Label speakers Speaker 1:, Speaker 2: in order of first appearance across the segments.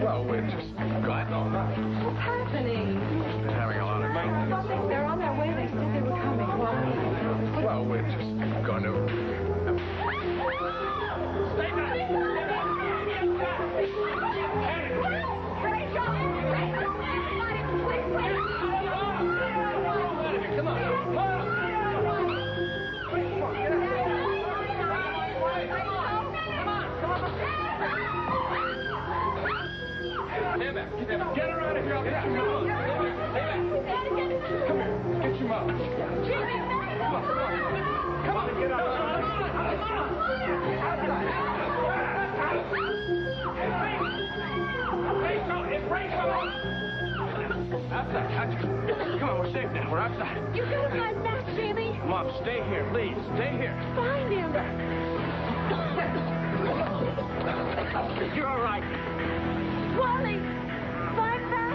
Speaker 1: Well, we're just glad. No, no.
Speaker 2: What's happening?
Speaker 1: They're having a lot of trouble.
Speaker 2: They're on their way. They said they were coming.
Speaker 1: Well, we're just going to... Stay back! Come on. Stand back. Get her out of here. I'll get your mom. Come here. Get your mom. Come on. Get out. It's Rachel. Outside. Come on, we're safe now. We're outside.
Speaker 2: You gotta find Max, Jamie.
Speaker 1: Mom, stay here, please. Stay here.
Speaker 2: Find him.
Speaker 1: You're all right.
Speaker 2: Wally, find Max.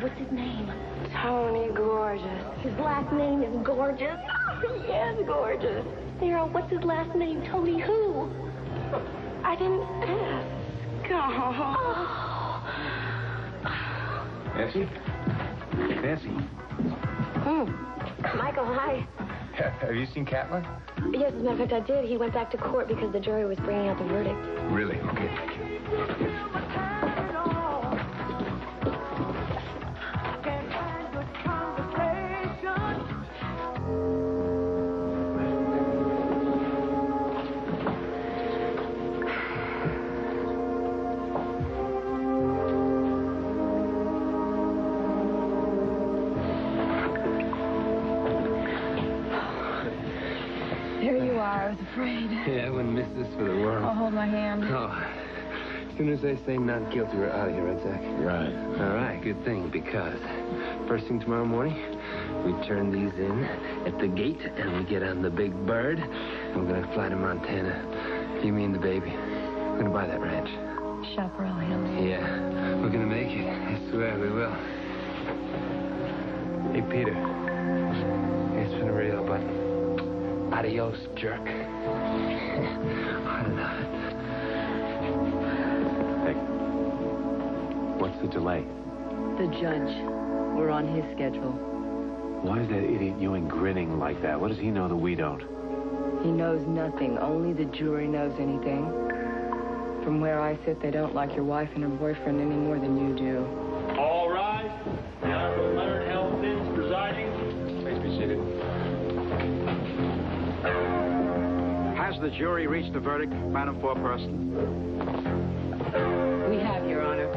Speaker 2: What's his name?
Speaker 3: Tony Gorgeous.
Speaker 2: His last name is Gorgeous?
Speaker 3: He is gorgeous.
Speaker 2: Sarah, what's his last name? Tony who?
Speaker 3: I didn't ask.
Speaker 1: Nancy? Nancy?
Speaker 3: Michael, hi.
Speaker 1: Have you seen Catlin?
Speaker 3: Yes, as a matter of fact, I did. He went back to court because the jury was bringing out the verdict.
Speaker 1: Really? Okay, thank you.
Speaker 2: I was afraid.
Speaker 4: Yeah, I wouldn't miss this for the world.
Speaker 2: Oh, hold my hand.
Speaker 4: Oh, as soon as they say not guilty, we're out of here, right, Zach?
Speaker 1: Right.
Speaker 4: All right, good thing, because first thing tomorrow morning, we turn these in at the gate, and we get on the big bird, and we're going to fly to Montana. You, me, and the baby. We're going to buy that ranch.
Speaker 2: Chaparral Hill.
Speaker 4: Yeah, we're going to make it. I swear we will. Hey, Peter. It's been real, but... Adios, jerk. I love it.
Speaker 5: Hey, what's the delay?
Speaker 6: The judge. We're on his schedule.
Speaker 5: Why is that idiot Ewing grinning like that? What does he know that we don't?
Speaker 6: He knows nothing. Only the jury knows anything. From where I sit, they don't like your wife and her boyfriend any more than you do.
Speaker 7: All rise. The Honorable Leonard L. Sims presiding.
Speaker 1: Please be seated.
Speaker 8: Has the jury reached a verdict, Madam Foreperson?
Speaker 6: We have, Your Honor.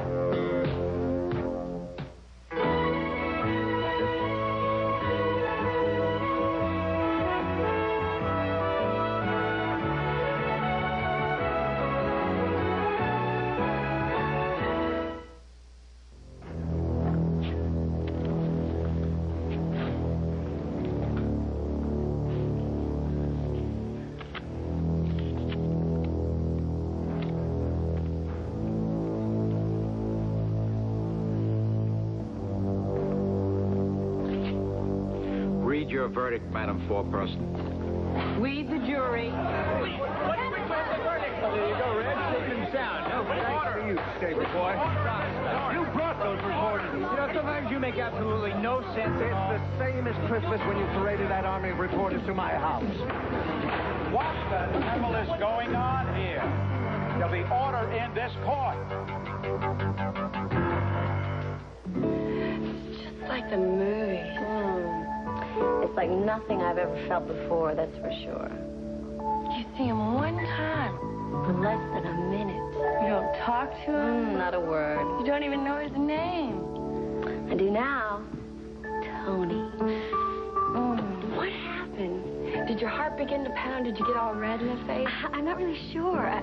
Speaker 8: Your verdict, Madam Foreperson.
Speaker 6: We, the jury.
Speaker 7: There you go, Red. Safe and sound. No, order.
Speaker 8: You, David boy.
Speaker 7: You brought those reporters. You know, sometimes you make absolutely no sense.
Speaker 8: It's the same as Christmas when you paraded that army of reporters to my house.
Speaker 7: What the devil is going on here? There'll be order in this court.
Speaker 3: It's just like the movie. It's like nothing I've ever felt before, that's for sure.
Speaker 2: You see him one time.
Speaker 3: For less than a minute.
Speaker 2: You don't talk to him.
Speaker 3: Not a word.
Speaker 2: You don't even know his name.
Speaker 3: I do now. Tony. What happened?
Speaker 2: Did your heart begin to pound? Did you get all red in the face?
Speaker 3: I'm not really sure. I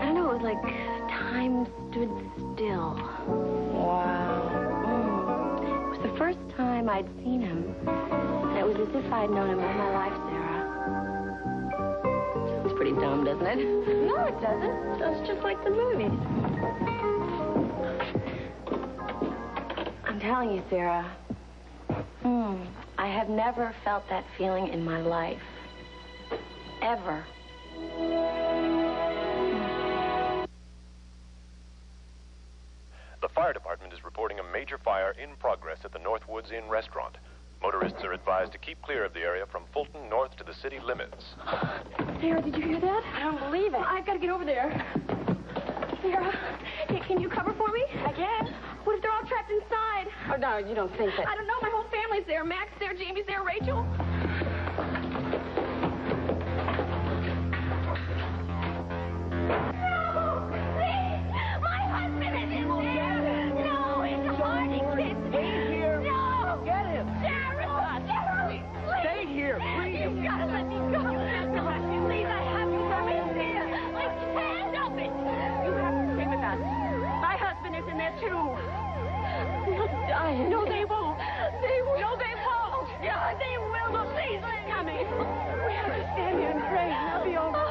Speaker 3: don't know, it was like time stood still. I'd seen him. And it was as if I'd known him all my life, Sarah. Sounds pretty dumb, doesn't it? No, it doesn't. Sounds just like the movies. I'm telling you, Sarah, I have never felt that feeling in my life. Ever.
Speaker 9: The fire department is reporting a major fire in progress at the Northwoods Inn restaurant. Motorists are advised to keep clear of the area from Fulton north to the city limits.
Speaker 3: Sarah, did you hear that? I don't believe it. I've got to get over there. Sarah, can you cover for me? I can. What if they're all trapped inside? Oh, no, you don't think that. I don't know. My whole family's there. Max there, Jamie's there, Rachel. No, they won't. They will. No, they won't. Yeah, they will. No, please, let me. Coming. We have to stand here and pray. I'll be over.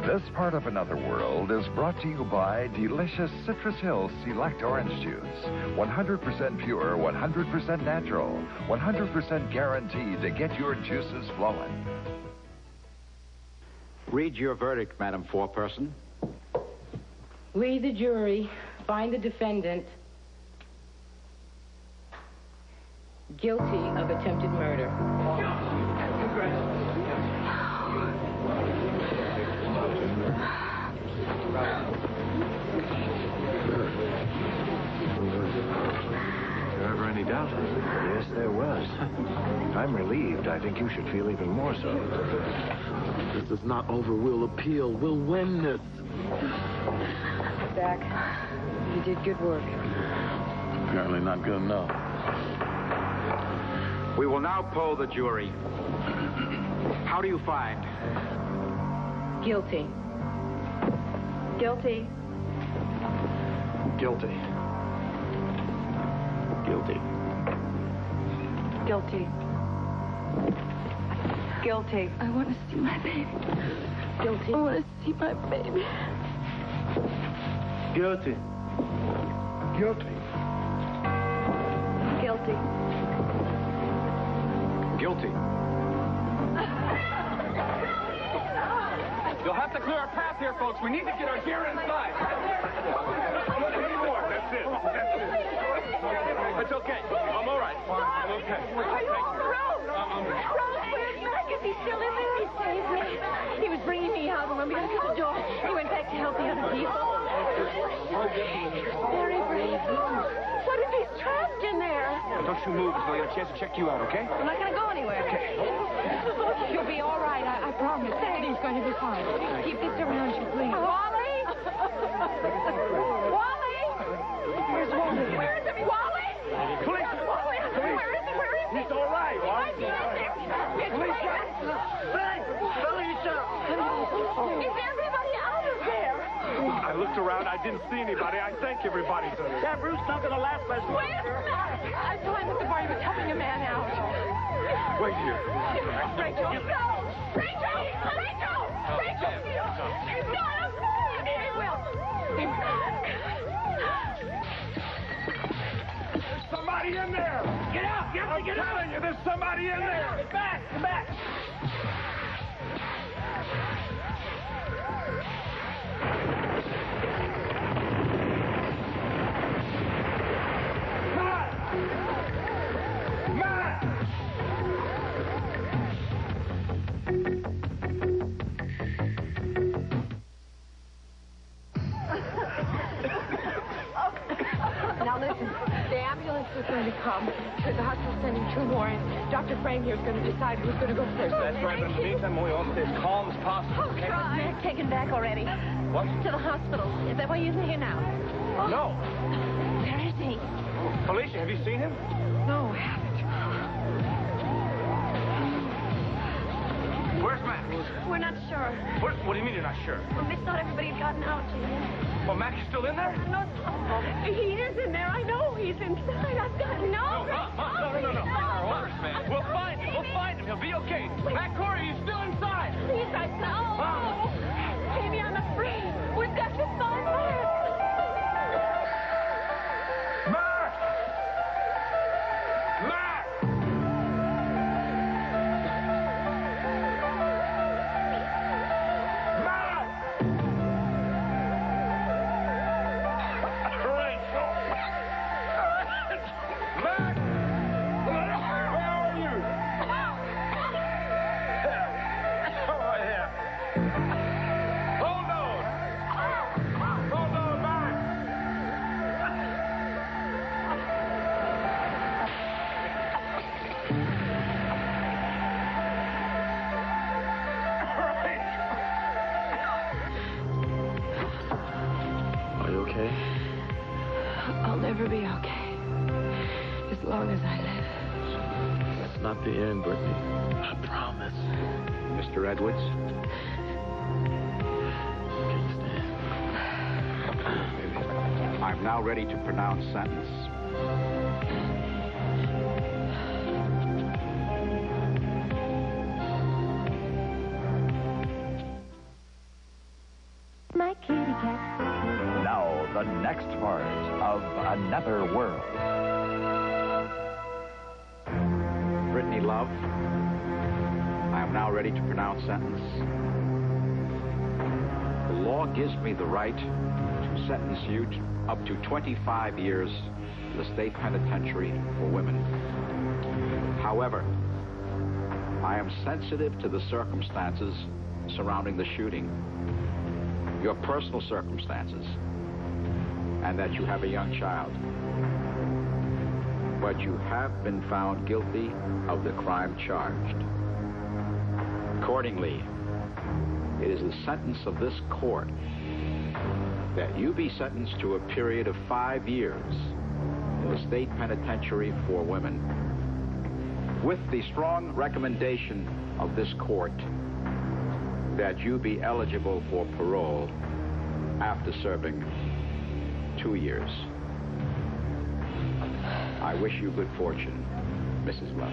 Speaker 10: This part of Another World is brought to you by delicious Citrus Hills Select Orange Juice. 100% pure, 100% natural, 100% guaranteed to get your juices flowing.
Speaker 8: Read your verdict, Madam Foreperson.
Speaker 6: We, the jury, find the defendant guilty of attempted murder.
Speaker 5: Ever any doubt?
Speaker 11: Yes, there was. I'm relieved. I think you should feel even more so.
Speaker 5: This is not over. We'll appeal. We'll win this.
Speaker 6: Zach, you did good work.
Speaker 5: Apparently not good enough.
Speaker 8: We will now poll the jury. How do you find?
Speaker 6: Guilty. Guilty.
Speaker 11: Guilty. Guilty.
Speaker 2: Guilty. Guilty. I want to see my baby. Guilty. I want to see my baby.
Speaker 11: Guilty. Guilty.
Speaker 2: Guilty.
Speaker 8: Guilty.
Speaker 1: You'll have to clear our path here, folks. We need to get our gear inside. Anymore. That's it. That's it. It's okay. I'm all right. I'm okay.
Speaker 3: Are you all Rose? Rose, where's Mac? Is he still in there? He saved me. He was bringing me out when we got to the door. He went back to help the other people. Very brave. What if he's trapped in there?
Speaker 1: Don't you move until I get a chance to check you out, okay?
Speaker 2: I'm not going to go anywhere.
Speaker 1: Okay.
Speaker 2: You'll be all right. I promise. Everything's going to be fine. Keep this around you, please.
Speaker 3: Wally? Wally?
Speaker 2: Where's Wally?
Speaker 3: Where is he? Wally?
Speaker 1: Police!
Speaker 3: Wally? Where is he? Where is he?
Speaker 1: He's all right,
Speaker 3: He might be in
Speaker 1: didn't see anybody. I think everybody's in it.
Speaker 7: Yeah, Bruce, not gonna last much longer.
Speaker 2: I saw him at the bar. He was helping a man out.
Speaker 1: Wait here.
Speaker 2: Rachel! No! Rachel! Rachel! Rachel! No! He will.
Speaker 1: There's somebody in there.
Speaker 7: Get out! You have to get out!
Speaker 1: I'm telling you, there's somebody in there.
Speaker 7: Get back! Get back!
Speaker 2: Now listen, the ambulance is going to come. The hospital's sending 2 more, and Dr. Frame here is going to decide who's going to go first.
Speaker 1: That's right, but in the meantime, we all stay as calm as possible.
Speaker 3: Oh, Mac taken back already.
Speaker 1: What?
Speaker 3: To the hospital. Is that why he's in here now?
Speaker 1: No.
Speaker 3: Where is he?
Speaker 1: Felicia, have you seen him?
Speaker 2: No, I haven't.
Speaker 1: Where's Max?
Speaker 3: We're not sure.
Speaker 1: What do you mean you're not sure?
Speaker 3: Well, they thought everybody had gotten out.
Speaker 1: Well, Max is still in there?
Speaker 3: No, he is in there. I know he's inside. I've got no.
Speaker 1: No. Our orders, man. We'll find him. He'll be okay. Matt Corey, he's still inside.
Speaker 3: Please, no. Amy, I'm afraid. We've got to find Mark.
Speaker 1: Mark! Mark! Mark! Rachel! Mark! Where are you? Come on here. Hold on, Mark!
Speaker 11: Are you okay?
Speaker 2: I'll never be okay. As long as I live.
Speaker 11: That's not the end, Brittany. I promise.
Speaker 8: Mr. Edwards? I'm now ready to pronounce sentence.
Speaker 3: My kitty cat.
Speaker 10: Now, the next part of Another World.
Speaker 8: Brittany Love, I am now ready to pronounce sentence. The law gives me the right to sentence you to up to 25 years in the state penitentiary for women. However, I am sensitive to the circumstances surrounding the shooting, your personal circumstances, and that you have a young child. But you have been found guilty of the crime charged. Accordingly, it is the sentence of this court that you be sentenced to a period of 5 years in the state penitentiary for women, with the strong recommendation of this court that you be eligible for parole after serving 2 years. I wish you good fortune, Mrs. Love.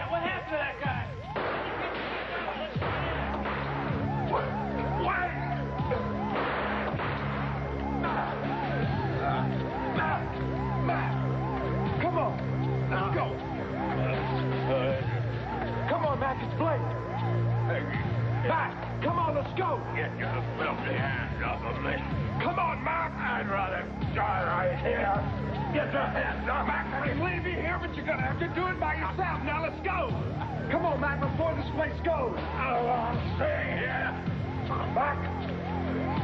Speaker 1: What happened to that guy? Matt! Come on! Let's go! Come on, Matt, it's Blake! Matt, come on, let's go! Get your filthy hands off of me! Come on, Matt! I'd rather die right here! Get your hands off! Matt, I can leave you here, but you're gonna have to do it by yourself. Now, let's go! Come on, Mac, before this place goes. I'm staying here. Mac.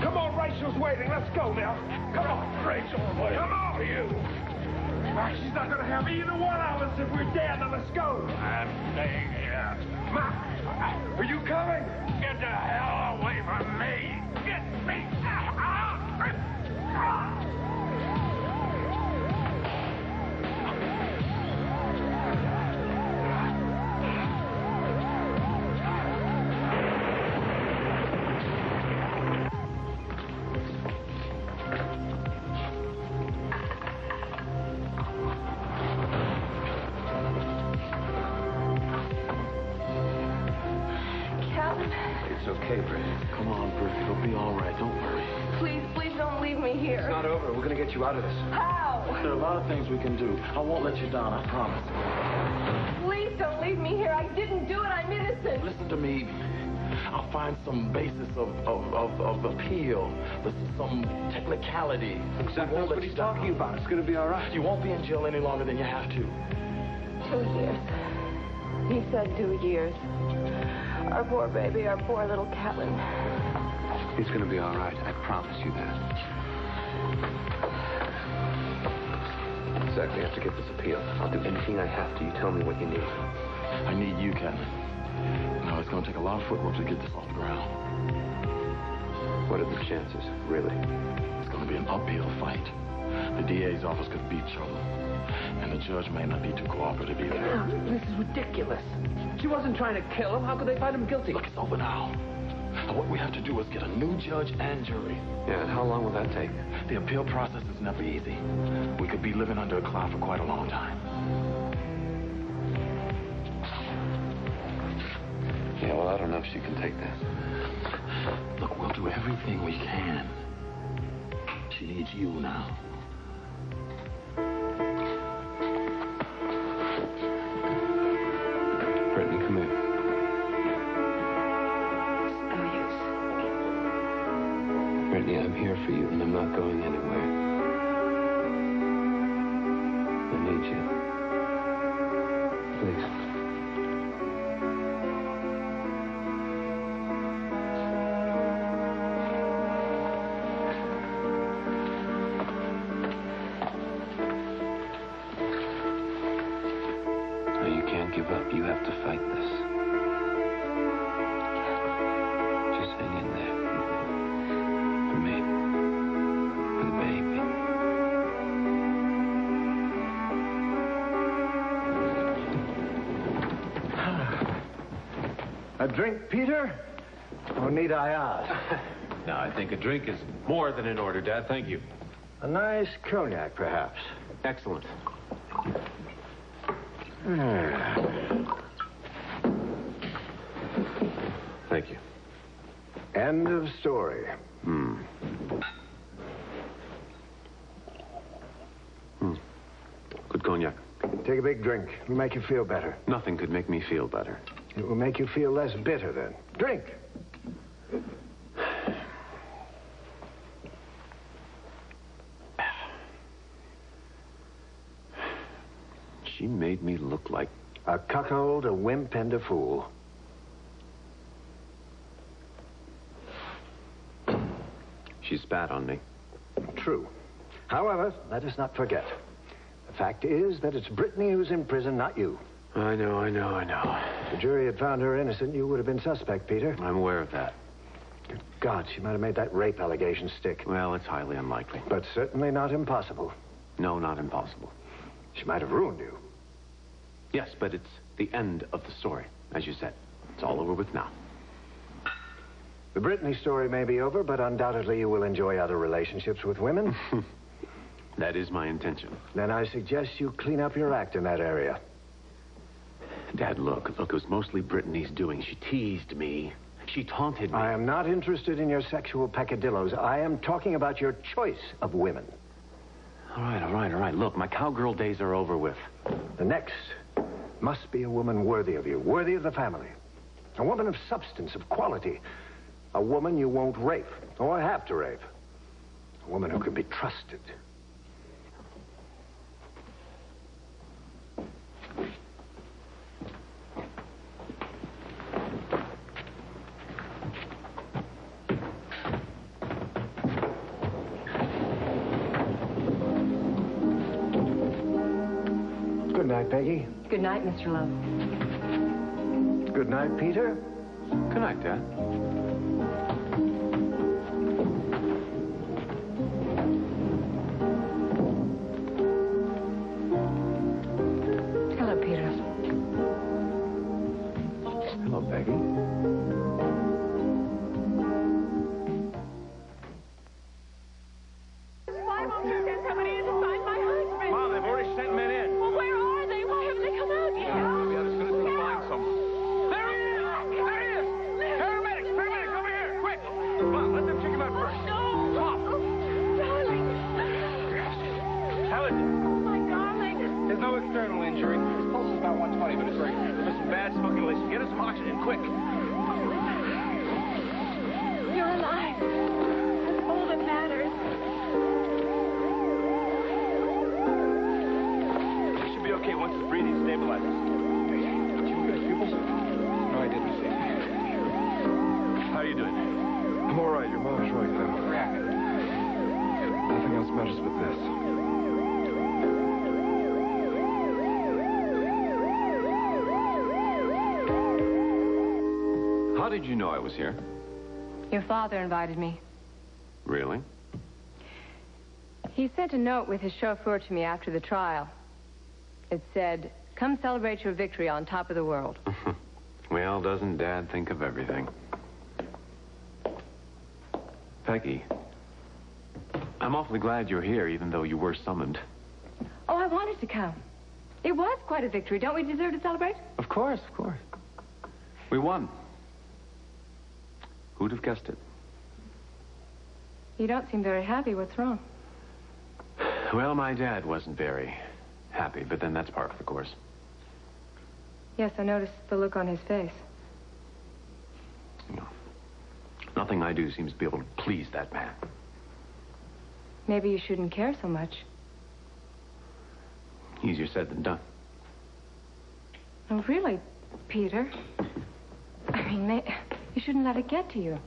Speaker 1: Come on, Rachel's waiting. Let's go now. Come on, Rachel. Come on, you. Mac, she's not going to have either one of us if we're dead. Now, let's go. I'm staying here. Mac, are you coming? Get the hell away from me. Get me out.
Speaker 11: It's okay, Britt. Come on, Britt. It'll be all right. Don't worry.
Speaker 2: Please, please don't leave me here.
Speaker 11: It's not over. We're going to get you out of this.
Speaker 2: How?
Speaker 11: There are a lot of things we can do. I won't let you down, I promise.
Speaker 2: Please don't leave me here. I didn't do it. I'm innocent.
Speaker 11: Listen to me. I'll find some basis of appeal, some technicality.
Speaker 5: Exactly what he's talking about. It's going to be all right.
Speaker 11: You won't be in jail any longer than you have to.
Speaker 2: 2 years. He said 2 years. Our poor baby, our poor little Catelyn.
Speaker 5: He's going to be all right. I promise you that. Zach, we have to get this appeal. I'll do anything I have to. You tell me what you need.
Speaker 11: I need you, Catelyn. Now, it's going to take a lot of footwork to get this off the ground.
Speaker 5: What are the chances, really?
Speaker 11: It's going to be an uphill fight. The DA's office could be trouble. And the judge may not be too cooperative either.
Speaker 5: This is ridiculous. She wasn't trying to kill him. How could they find him guilty?
Speaker 11: Look, it's over now. What we have to do is get a new judge and jury.
Speaker 5: Yeah, and how long will that take?
Speaker 11: The appeal process is never easy. We could be living under a cloud for quite a long time.
Speaker 5: Yeah, well, I don't know if she can take that.
Speaker 11: Look, we'll do everything we can. She needs you now.
Speaker 5: Brittany, come here.
Speaker 2: It's no use.
Speaker 5: Brittany, I'm here for you, and I'm not going anywhere. I need you. Please. Give up. You have to fight this. Just hang in there. For me. For the baby.
Speaker 12: A drink, Peter? Or need I ask?
Speaker 5: No, I think a drink is more than in order, Dad. Thank you.
Speaker 12: A nice cognac, perhaps.
Speaker 5: Excellent. Thank you.
Speaker 12: End of story.
Speaker 5: Good cognac.
Speaker 12: Take a big drink. It'll make you feel better.
Speaker 5: Nothing could make me feel better.
Speaker 12: It will make you feel less bitter, then. Drink.
Speaker 5: She made me look like...
Speaker 12: a cuckold, a wimp, and a fool.
Speaker 5: She spat on me.
Speaker 12: True. However, let us not forget. The fact is that it's Brittany who's in prison, not you.
Speaker 5: I know.
Speaker 12: If the jury had found her innocent, you would have been suspect, Peter.
Speaker 5: I'm aware of that.
Speaker 12: Good God, she might have made that rape allegation stick.
Speaker 5: Well, it's highly unlikely.
Speaker 12: But certainly not impossible.
Speaker 5: No, not impossible.
Speaker 12: She might have ruined you.
Speaker 5: Yes, but it's the end of the story, as you said. It's all over with now.
Speaker 12: The Brittany story may be over, but undoubtedly you will enjoy other relationships with women.
Speaker 5: That is my intention.
Speaker 12: Then I suggest you clean up your act in that area.
Speaker 5: Dad, look, it was mostly Brittany's doing. She teased me. She taunted me.
Speaker 12: I am not interested in your sexual peccadillos. I am talking about your choice of women.
Speaker 5: All right. Look, my cowgirl days are over with.
Speaker 12: The next must be a woman worthy of you, worthy of the family. A woman of substance, of quality. A woman you won't rape, or have to rape. A woman who can be trusted. Good night, Peggy.
Speaker 6: Good night, Mr. Love.
Speaker 12: Good night, Peter.
Speaker 5: Good night, Dad.
Speaker 6: Hello, Peter.
Speaker 12: Hello, Peggy.
Speaker 7: Mom, they've already sent men in.
Speaker 2: Well, where are they? Why haven't they come out yet?
Speaker 7: I'll be out as soon as we find some. There he is! There he is! Paramedics! Paramedics, over here! Quick! Come on, let them check him out first.
Speaker 2: No!
Speaker 7: Come on.
Speaker 2: Darling!
Speaker 7: How is it?
Speaker 2: Oh, my darling!
Speaker 7: There's no external injury. His pulse is about 120, but it's very... There's some bad smoking release. Get us some oxygen, quick.
Speaker 2: You're alive. That's all that matters.
Speaker 7: He should be okay once his breathing stabilizes. Did you look at his pupils? No, I didn't see. How are you doing?
Speaker 1: I'm all right. Your mom's right, though.
Speaker 7: Reacting.
Speaker 1: Nothing else matters but this.
Speaker 5: How did you know I was here?
Speaker 6: Your father invited me.
Speaker 5: Really?
Speaker 6: He sent a note with his chauffeur to me after the trial. It said, "Come celebrate your victory on top of the world."
Speaker 5: Well, doesn't Dad think of everything? Peggy, I'm awfully glad you're here, even though you were summoned.
Speaker 6: Oh, I wanted to come. It was quite a victory. Don't we deserve to celebrate?
Speaker 5: Of course, of course. We won. Who'd have guessed it?
Speaker 6: You don't seem very happy. What's wrong?
Speaker 5: Well, my dad wasn't very happy, but then that's part of the course.
Speaker 6: Yes, I noticed the look on his face.
Speaker 5: You know, nothing I do seems to be able to please that man.
Speaker 6: Maybe you shouldn't care so much.
Speaker 5: Easier said than done.
Speaker 6: Oh, really, Peter? I mean, you shouldn't let it get to you.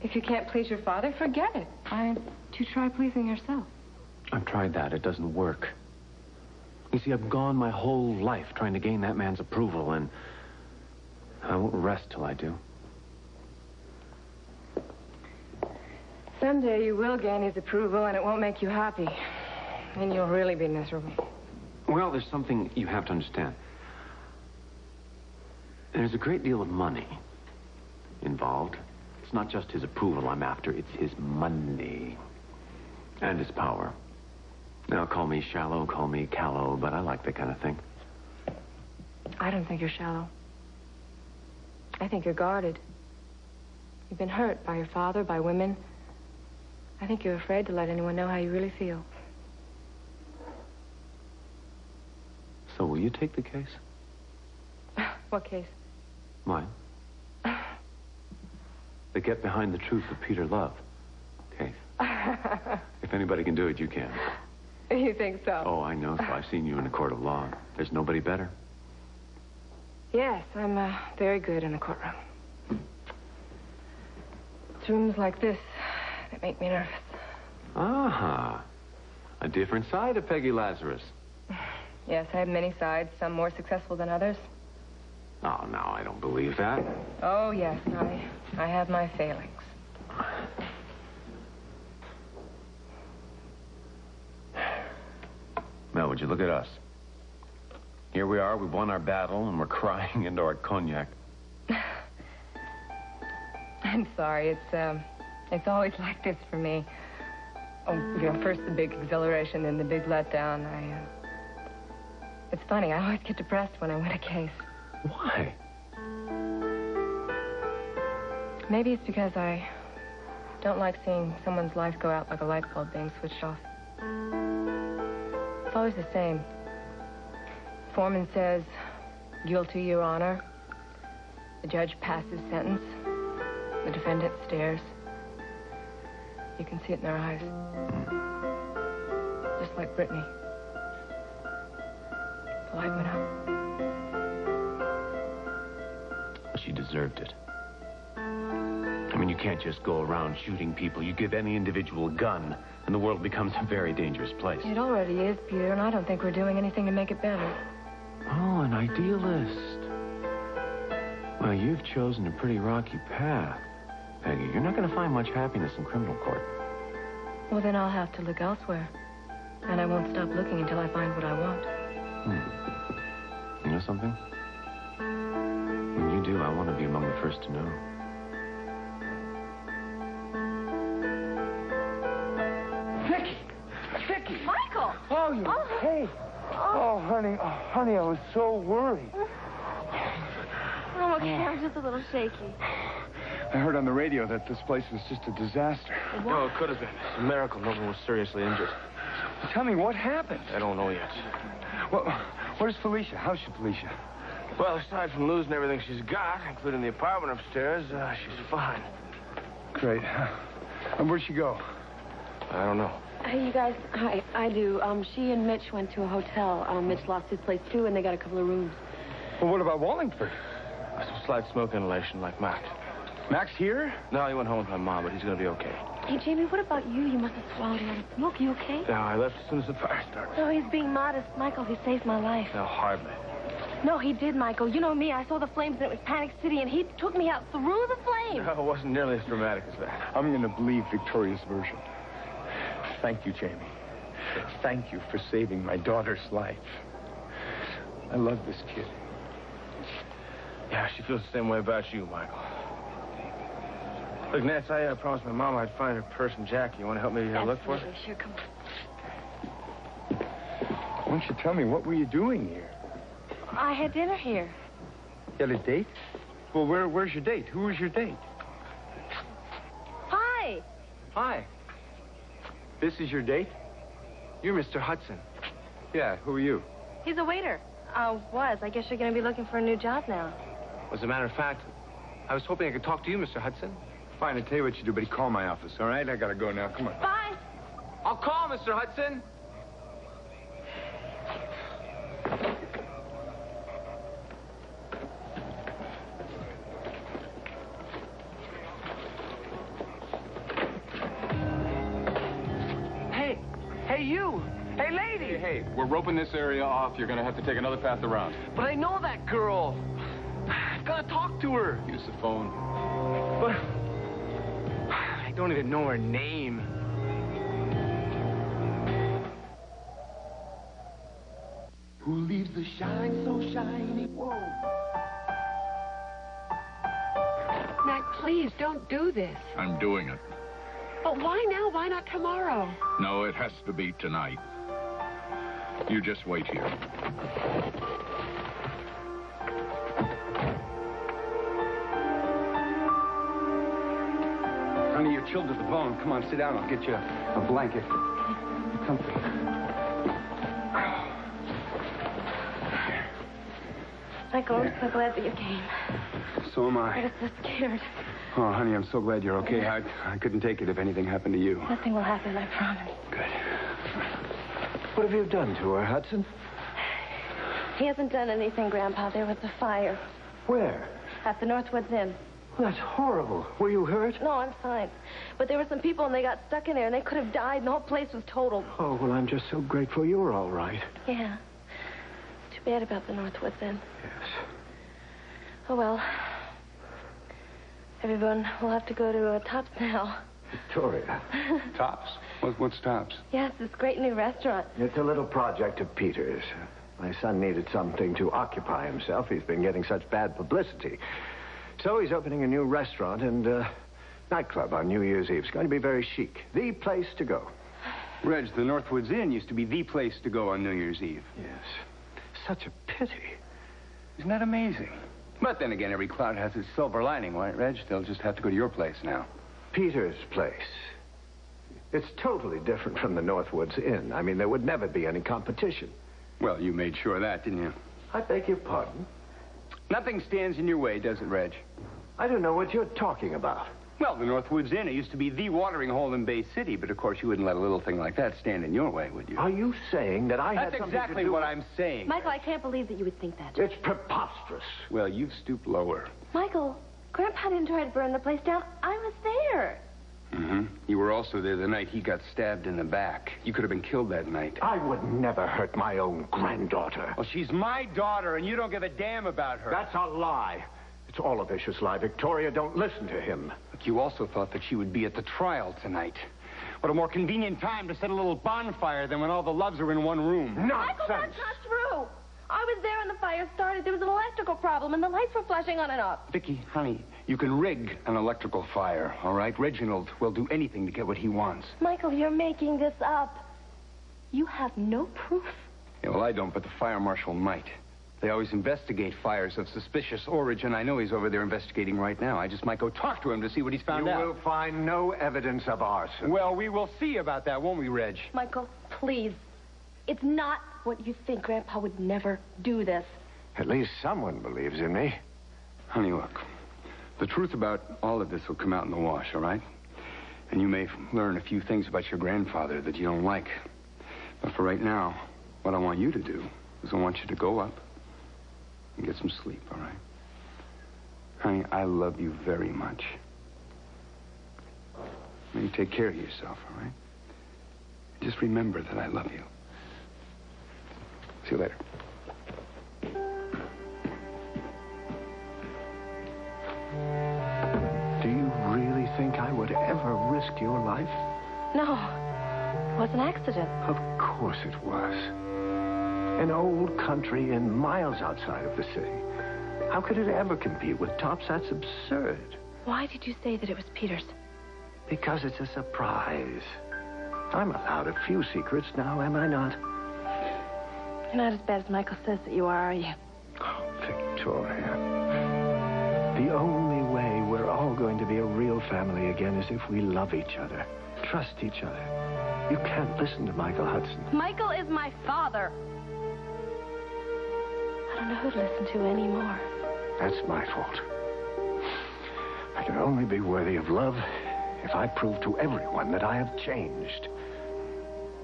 Speaker 6: If you can't please your father, forget it. Why don't you try pleasing yourself?
Speaker 5: I've tried that. It doesn't work. You see, I've gone my whole life trying to gain that man's approval, and I won't rest till I do.
Speaker 6: Someday you will gain his approval, and it won't make you happy. And you'll really be miserable.
Speaker 5: Well, there's something you have to understand. There's a great deal of money involved. It's not just his approval I'm after, it's his money and his power. Now, call me shallow, call me callow, but I like that kind of thing.
Speaker 6: I don't think you're shallow. I think you're guarded. You've been hurt by your father, by women. I think you're afraid to let anyone know how you really feel.
Speaker 5: So will you take the case?
Speaker 6: What case?
Speaker 5: Mine. The Get Behind the Truth of Peter Love case. If anybody can do it, you can.
Speaker 6: You think so?
Speaker 5: Oh, I know so. I've seen you in a court of law. There's nobody better.
Speaker 6: Yes, I'm very good in the courtroom. It's rooms like this that make me nervous.
Speaker 5: Ah, a different side of Peggy Lazarus.
Speaker 6: Yes, I have many sides, some more successful than others.
Speaker 5: Oh, no, I don't believe that.
Speaker 6: Oh, yes, I have my failings.
Speaker 5: Mel, would you look at us? Here we are, we've won our battle, and we're crying into our cognac.
Speaker 6: I'm sorry, it's always like this for me. Oh, first the big exhilaration, then the big letdown. It's funny, I always get depressed when I win a case.
Speaker 5: Why?
Speaker 6: Maybe it's because I don't like seeing someone's life go out like a light bulb being switched off. It's always the same. Foreman says, "Guilty, Your Honor." The judge passes sentence. The defendant stares. You can see it in their eyes. Just like Brittany. The light went out.
Speaker 5: She deserved it. I mean, you can't just go around shooting people. You give any individual a gun, and the world becomes a very dangerous place.
Speaker 6: It already is, Peter, and I don't think we're doing anything to make it better.
Speaker 5: Oh, an idealist. Well, you've chosen a pretty rocky path, Peggy. You're not going to find much happiness in criminal court.
Speaker 6: Well, then I'll have to look elsewhere. And I won't stop looking until I find what I want.
Speaker 5: You know something? When you do, I want to be among the first to know.
Speaker 1: Vicky!
Speaker 3: Michael!
Speaker 1: Oh, you... Hey! Oh, honey, I was so worried.
Speaker 3: I'm okay. I'm just a little shaky.
Speaker 7: I heard on the radio that this place was just a disaster.
Speaker 1: No, it could have been. It's a miracle. No one was seriously injured.
Speaker 7: Tell me, what happened?
Speaker 1: I don't know yet.
Speaker 7: Well, where's Felicia? How's she, Felicia?
Speaker 1: Well, aside from losing everything she's got, including the apartment upstairs, she's fine.
Speaker 7: Great. And where'd she go?
Speaker 1: I don't know.
Speaker 2: Hey, you guys. Hi, I do. She and Mitch went to a hotel. Mitch lost his place, too, and they got a couple of rooms.
Speaker 7: Well, what about Wallingford?
Speaker 1: Some slight smoke inhalation, like Max.
Speaker 7: Max here?
Speaker 1: No, he went home with my mom, but he's going to be okay.
Speaker 2: Hey, Jamie, what about you? You must have swallowed a lot of smoke. You okay?
Speaker 1: Yeah, I left as soon as the fire started.
Speaker 2: No, he's being modest. Michael, he saved my life.
Speaker 1: No, hardly.
Speaker 2: No, he did, Michael. You know me. I saw the flames and it was Panic City, and he took me out through the flames.
Speaker 1: No, it wasn't nearly as dramatic as that.
Speaker 7: I'm going to believe Victoria's version. Thank you, Jamie. Thank you for saving my daughter's life. I love this kid.
Speaker 1: Yeah, she feels the same way about you, Michael. Look, Nance, I promised my mom I'd find her purse and Jackie. You want to help me look for it?
Speaker 2: Sure, come on.
Speaker 7: Why don't you tell me, what were you doing here?
Speaker 2: I had dinner here.
Speaker 7: You had a date? Well, where's your date? Who was your date?
Speaker 2: Hi.
Speaker 7: Hi. This is your date? You're Mr. Hudson. Yeah, who are you?
Speaker 2: He's a waiter. Was. I guess you're going to be looking for a new job now.
Speaker 4: As a matter of fact, I was hoping I could talk to you, Mr. Hudson.
Speaker 7: Fine, I'll tell you what you do, buddy. Call my office, all right? I gotta go now. Come on.
Speaker 2: Bye.
Speaker 4: I'll call, Mr. Hudson.
Speaker 1: Hey, you! Hey, lady!
Speaker 7: Hey, we're roping this area off. You're gonna have to take another path around.
Speaker 1: But I know that girl. I've got to talk to her.
Speaker 7: Use the phone.
Speaker 1: But I don't even know her name.
Speaker 13: Who leaves the shine so shiny? Whoa.
Speaker 14: Mac, please, don't do this.
Speaker 11: I'm doing it.
Speaker 14: But why now? Why not tomorrow?
Speaker 11: No, it has to be tonight. You just wait here.
Speaker 7: Honey, you're chilled to the bone. Come on, sit down. I'll get you a blanket. Comfy.
Speaker 2: Michael, I'm so glad that you came.
Speaker 7: So am
Speaker 2: I
Speaker 7: I.
Speaker 2: was so scared.
Speaker 7: Oh, honey, I'm so glad you're okay. I couldn't take it if anything happened to you.
Speaker 2: Nothing will happen, I promise.
Speaker 12: What have you done to her, Hudson?
Speaker 2: He hasn't done anything, Grandpa. There was a fire.
Speaker 12: Where?
Speaker 2: At the Northwoods Inn.
Speaker 12: Well, that's horrible. Were you hurt?
Speaker 2: No, I'm fine. But there were some people, and they got stuck in there, and they could have died, and the whole place was totaled.
Speaker 12: Oh, well, I'm just so grateful you were all right.
Speaker 2: Yeah. Too bad about the Northwoods Inn.
Speaker 12: Yes.
Speaker 2: Oh, well. Everyone will have to go to Tops now.
Speaker 12: Victoria.
Speaker 7: Tops? What's Tops?
Speaker 2: Yes, this great new restaurant.
Speaker 12: It's a little project of Peter's. My son needed something to occupy himself. He's been getting such bad publicity. So he's opening a new restaurant and nightclub on New Year's Eve. It's going to be very chic. The place to go.
Speaker 7: Reg, the Northwoods Inn used to be the place to go on New Year's Eve.
Speaker 12: Yes. Such a pity.
Speaker 7: Isn't that amazing? But then again, every cloud has its silver lining, right, Reg? They'll just have to go to your place now.
Speaker 12: Peter's place. It's totally different from the Northwoods Inn. I mean, there would never be any competition.
Speaker 7: Well, you made sure of that, didn't you?
Speaker 12: I beg your pardon?
Speaker 7: Nothing stands in your way, does it, Reg?
Speaker 12: I don't know what you're talking about.
Speaker 7: Well, the Northwoods Inn, it used to be the watering hole in Bay City, but of course you wouldn't let a little thing like that stand in your way, would you?
Speaker 12: Are you saying that I had
Speaker 7: That's
Speaker 12: something
Speaker 7: exactly
Speaker 12: to do
Speaker 7: what I'm saying.
Speaker 2: Michael, I can't believe that you would think that.
Speaker 12: It's preposterous.
Speaker 7: Well, you've stooped lower.
Speaker 2: Michael,
Speaker 3: Grandpa didn't try to burn the place down. I was there.
Speaker 15: Mm-hmm. You were also there the night he got stabbed in the back. You could have been killed that night.
Speaker 12: I would never hurt my own granddaughter.
Speaker 15: Well, she's my daughter, and you don't give a damn about her.
Speaker 12: That's a lie. It's all a vicious lie. Victoria, don't listen to him.
Speaker 15: Look, you also thought that she would be at the trial tonight. What a more convenient time to set a little bonfire than when all the loves are in one room.
Speaker 3: Michael, that's not true. I was there when the fire started. There was an electrical problem, and the lights were flashing on and off.
Speaker 15: Vicky, honey, you can rig an electrical fire, all right? Reginald will do anything to get what he wants.
Speaker 3: Michael, you're making this up. You have no proof.
Speaker 15: Yeah, well, I don't, but the fire marshal might. They always investigate fires of suspicious origin. I know he's over there investigating right now. I just might go talk to him to see what he's found out.
Speaker 12: You will find no evidence of arson.
Speaker 15: Well, we will see about that, won't we, Reg?
Speaker 3: Michael, please. It's not what you think. Grandpa would never do this.
Speaker 12: At least someone believes in me.
Speaker 15: Honey, look. The truth about all of this will come out in the wash, all right? And you may learn a few things about your grandfather that you don't like. But for right now, what I want you to do is I want you to go up and get some sleep, all right? Honey, I love you very much. Now, you take care of yourself, all right? Just remember that I love you. See you later.
Speaker 12: Do you really think I would ever risk your life?
Speaker 3: No. It was an accident.
Speaker 12: Of course it was. An old country inn miles outside of the city. How could it ever compete with Tops? That's absurd.
Speaker 3: Why did you say that it was Peter's?
Speaker 12: Because it's a surprise. I'm allowed a few secrets now, am I not?
Speaker 3: You're not as bad as Michael says that you are you?
Speaker 12: Oh, Victoria. The only way we're all going to be a real family again is if we love each other, trust each other. You can't listen to Michael Hudson.
Speaker 3: Michael is my father. I don't know who to listen to anymore.
Speaker 12: That's my fault. I can only be worthy of love if I prove to everyone that I have changed.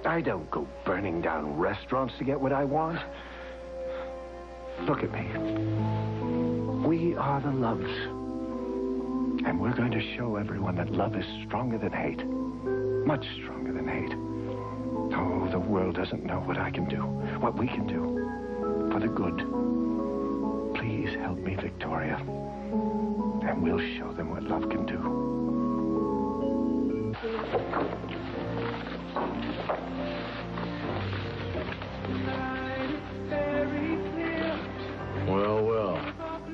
Speaker 12: I don't go burning down restaurants to get what I want. Look at me. We are the Loves. And we're going to show everyone that love is stronger than hate. Much stronger than hate. Oh, the world doesn't know what I can do, what we can do for the good. Please help me, Victoria. And we'll show them what love can do.
Speaker 11: Well, well.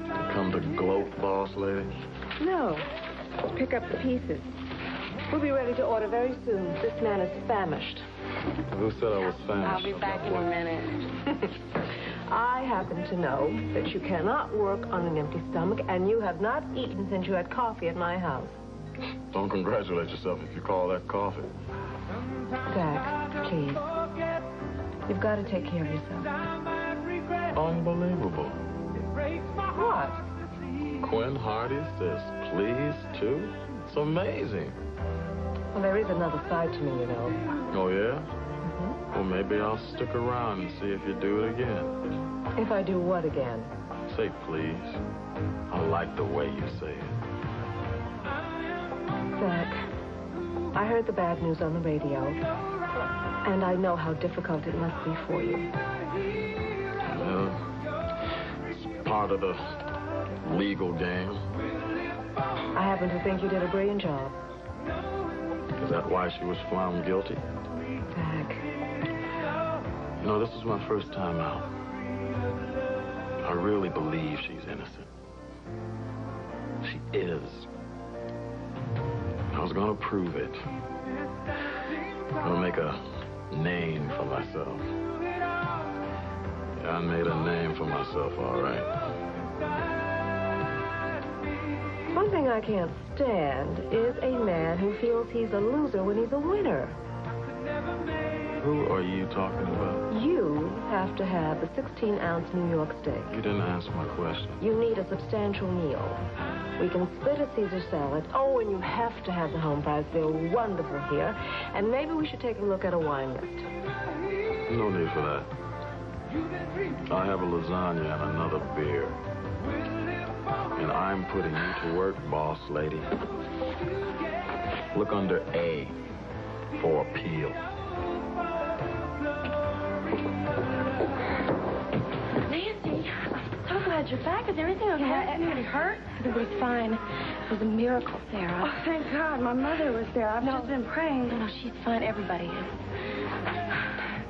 Speaker 11: You come to gloat, boss lady?
Speaker 14: No. Just pick up the pieces. We'll be ready to order very soon. This man is famished.
Speaker 11: Who said I was famished?
Speaker 14: I'll be back in a minute. I happen to know that you cannot work on an empty stomach, and you have not eaten since you had coffee at my house.
Speaker 11: Don't congratulate yourself if you call that coffee.
Speaker 6: Zach, please. You've got to take care of yourself.
Speaker 11: Unbelievable.
Speaker 6: What?
Speaker 11: Quinn Hardy says please, too? It's amazing.
Speaker 14: Well, there is another side to me, you know.
Speaker 11: Oh, yeah? Mm-hmm. Well, maybe I'll stick around and see if you do it again.
Speaker 14: If I do what again?
Speaker 11: Say please. I like the way you say it.
Speaker 14: Zach, I heard the bad news on the radio, and I know how difficult it must be for you.
Speaker 11: It's part of the legal game.
Speaker 14: I happen to think you did a brilliant job.
Speaker 11: Is that why she was found guilty?
Speaker 14: Zach.
Speaker 11: You know, this is my first time out. I really believe she's innocent. She is. I was gonna prove it. I'm gonna make a name for myself. Yeah, I made a name for myself, all right.
Speaker 14: One thing I can't stand is a man who feels he's a loser when he's a winner.
Speaker 11: Who are you talking about?
Speaker 14: You have to have the 16-ounce New York steak.
Speaker 11: You didn't answer my question.
Speaker 14: You need a substantial meal. We can split a Caesar salad. Oh, and you have to have the home fries. They're wonderful here. And maybe we should take a look at a wine list.
Speaker 11: No need for that. I have a lasagna and another beer. And I'm putting you to work, boss lady. Look under A for appeal.
Speaker 3: Nancy, I'm so glad you're back. Is everything okay?
Speaker 2: Yeah,
Speaker 3: Anybody hurt?
Speaker 2: Everybody's fine. It was a miracle, Sarah.
Speaker 3: Oh, thank God. My mother was there. I've just been praying.
Speaker 2: No, she's fine. Everybody is.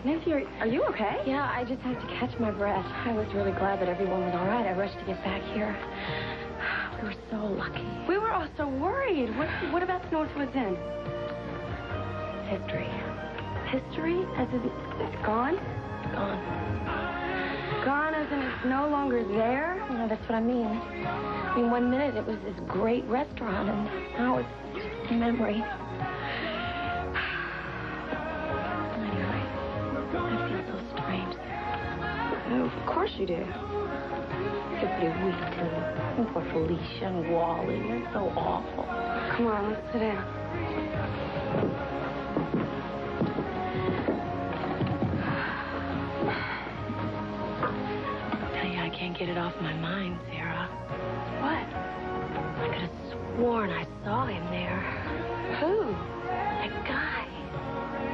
Speaker 3: Nancy, are you okay?
Speaker 2: Yeah, I just have to catch my breath. I was really glad that everyone was all right. I rushed to get back here. We were so lucky.
Speaker 3: We were all so worried. What about the Northwoods Inn?
Speaker 2: History.
Speaker 3: History? As in, it's gone?
Speaker 2: Gone.
Speaker 3: Gone as in it's no longer there?
Speaker 2: No, that's what I mean. I mean, 1 minute it was this great restaurant, and now it's just a memory. Anyway, I feel so strange.
Speaker 3: Oh, of course you do.
Speaker 2: Everybody Wheaton, and poor Felicia and Wally, they're so awful.
Speaker 3: Come on, let's sit down.
Speaker 2: I can't get it off my mind, Sarah.
Speaker 3: What?
Speaker 2: I could have sworn I saw him there.
Speaker 3: Who?
Speaker 2: That guy.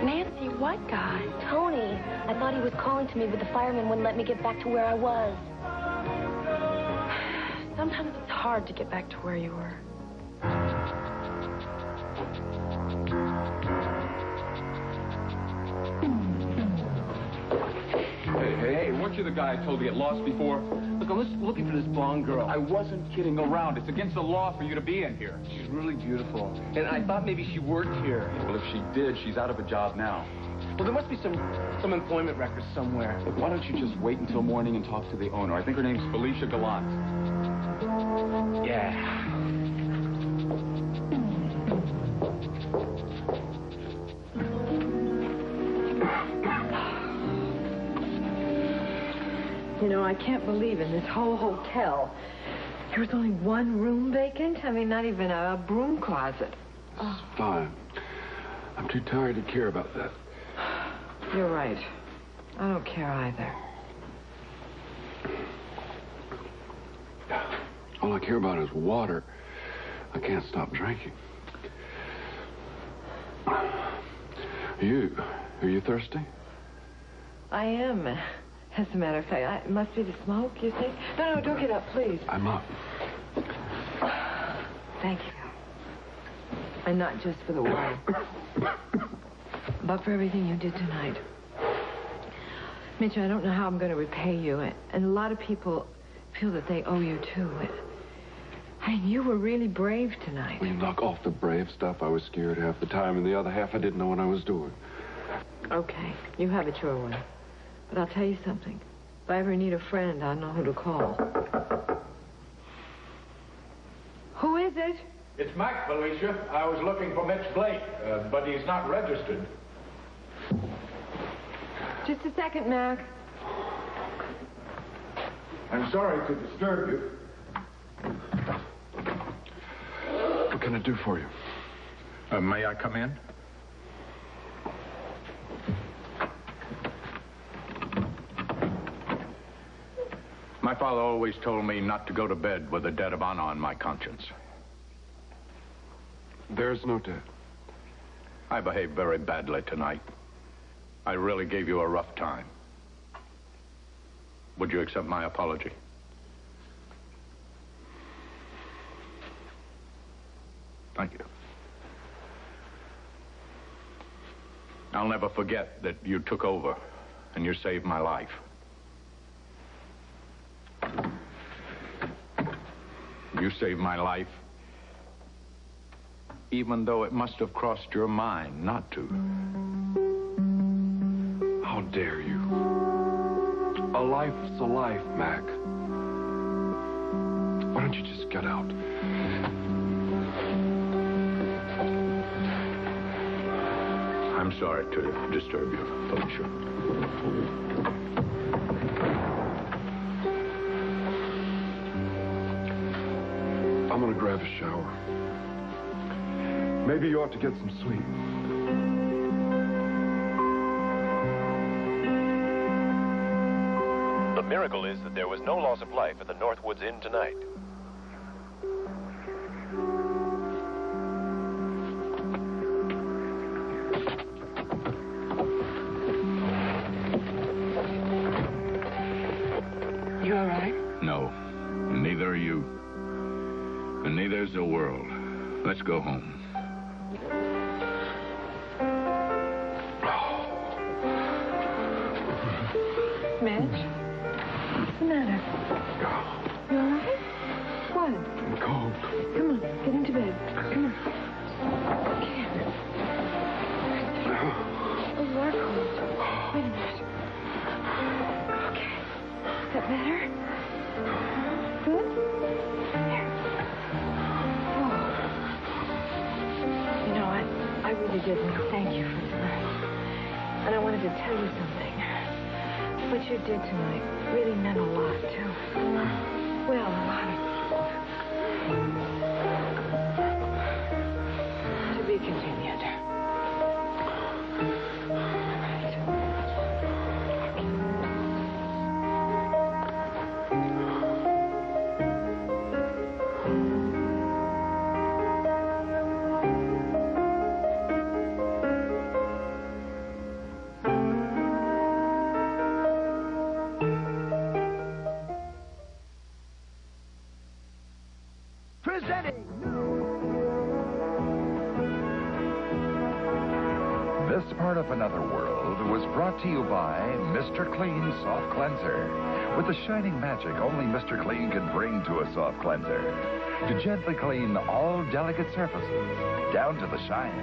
Speaker 3: Nancy, what guy?
Speaker 2: Tony. I thought he was calling to me, but the fireman wouldn't let me get back to where I was.
Speaker 3: Sometimes it's hard to get back to where you were.
Speaker 16: Hey, weren't you the guy I told to get lost before? Look, I'm just looking for this blonde girl. I wasn't kidding around. It's against the law for you to be in here. She's really beautiful. And I thought maybe she worked here. Well, if she did, she's out of a job now. Well, there must be some employment records somewhere. Look, why don't you just wait until morning and talk to the owner? I think her name's Felicia Gallant. Yeah.
Speaker 6: You know, I can't believe in this whole hotel there was only one room vacant. I mean, not even a broom closet.
Speaker 11: Oh. Fine. I'm too tired to care about that.
Speaker 6: You're right. I don't care either.
Speaker 11: All I care about is water. I can't stop drinking. Are you thirsty?
Speaker 6: I am. As a matter of fact, it must be the smoke, you think? No, don't get up, please.
Speaker 11: I'm up.
Speaker 6: Thank you. And not just for the wine, but for everything you did tonight. Mitch, I don't know how I'm going to repay you, and a lot of people feel that they owe you, too. I mean, you were really brave tonight.
Speaker 11: Will you knock off the brave stuff? I was scared half the time, and the other half I didn't know what I was doing.
Speaker 6: Okay, you have it your way. But I'll tell you something. If I ever need a friend, I know who to call. Who is it?
Speaker 17: It's Mac, Felicia. I was looking for Mitch Blake, but he's not registered.
Speaker 6: Just a second, Mac.
Speaker 17: I'm sorry to disturb you.
Speaker 11: What can I do for you?
Speaker 17: May I come in? My father always told me not to go to bed with a debt of honor on my conscience.
Speaker 11: There's no debt.
Speaker 17: I behaved very badly tonight. I really gave you a rough time. Would you accept my apology? Thank you. I'll never forget that you took over and you saved my life. You saved my life, even though it must have crossed your mind not to.
Speaker 11: How dare you? A life's a life, Mac. Why don't you just get out?
Speaker 17: I'm sorry to disturb you, Felicia.
Speaker 11: I'm gonna grab a shower. Maybe you ought to get some sleep.
Speaker 9: The miracle is that there was no loss of life at the Northwoods Inn tonight.
Speaker 11: is the world. Let's go home.
Speaker 6: Mitch? What's the matter? You all right? What?
Speaker 7: I'm cold.
Speaker 6: Come on, get into bed. Come on. Okay. Oh, you are cold. Wait a minute. Okay. Is that better? Good? Here. Oh. You know, I really didn't thank you for tonight. And I wanted to tell you something. What you did tonight really meant a lot, too. Well, a lot. To be continued.
Speaker 10: This part of Another World was brought to you by Mr. Clean Soft Cleanser. With the shining magic only Mr. Clean can bring to a soft cleanser. To gently clean all delicate surfaces, down to the shine.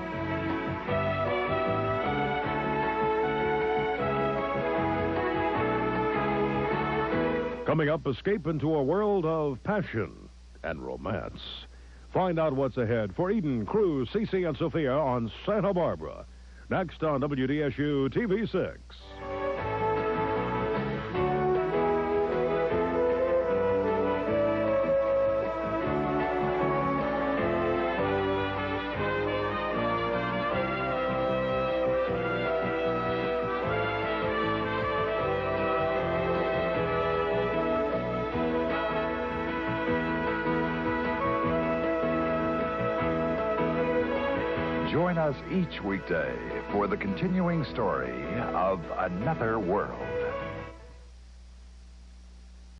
Speaker 18: Coming up, escape into a world of passion and romance. Find out what's ahead for Eden, Cruz, Cece, and Sophia on Santa Barbara. Next on WDSU TV6.
Speaker 10: Join us each weekday for the continuing story of Another World.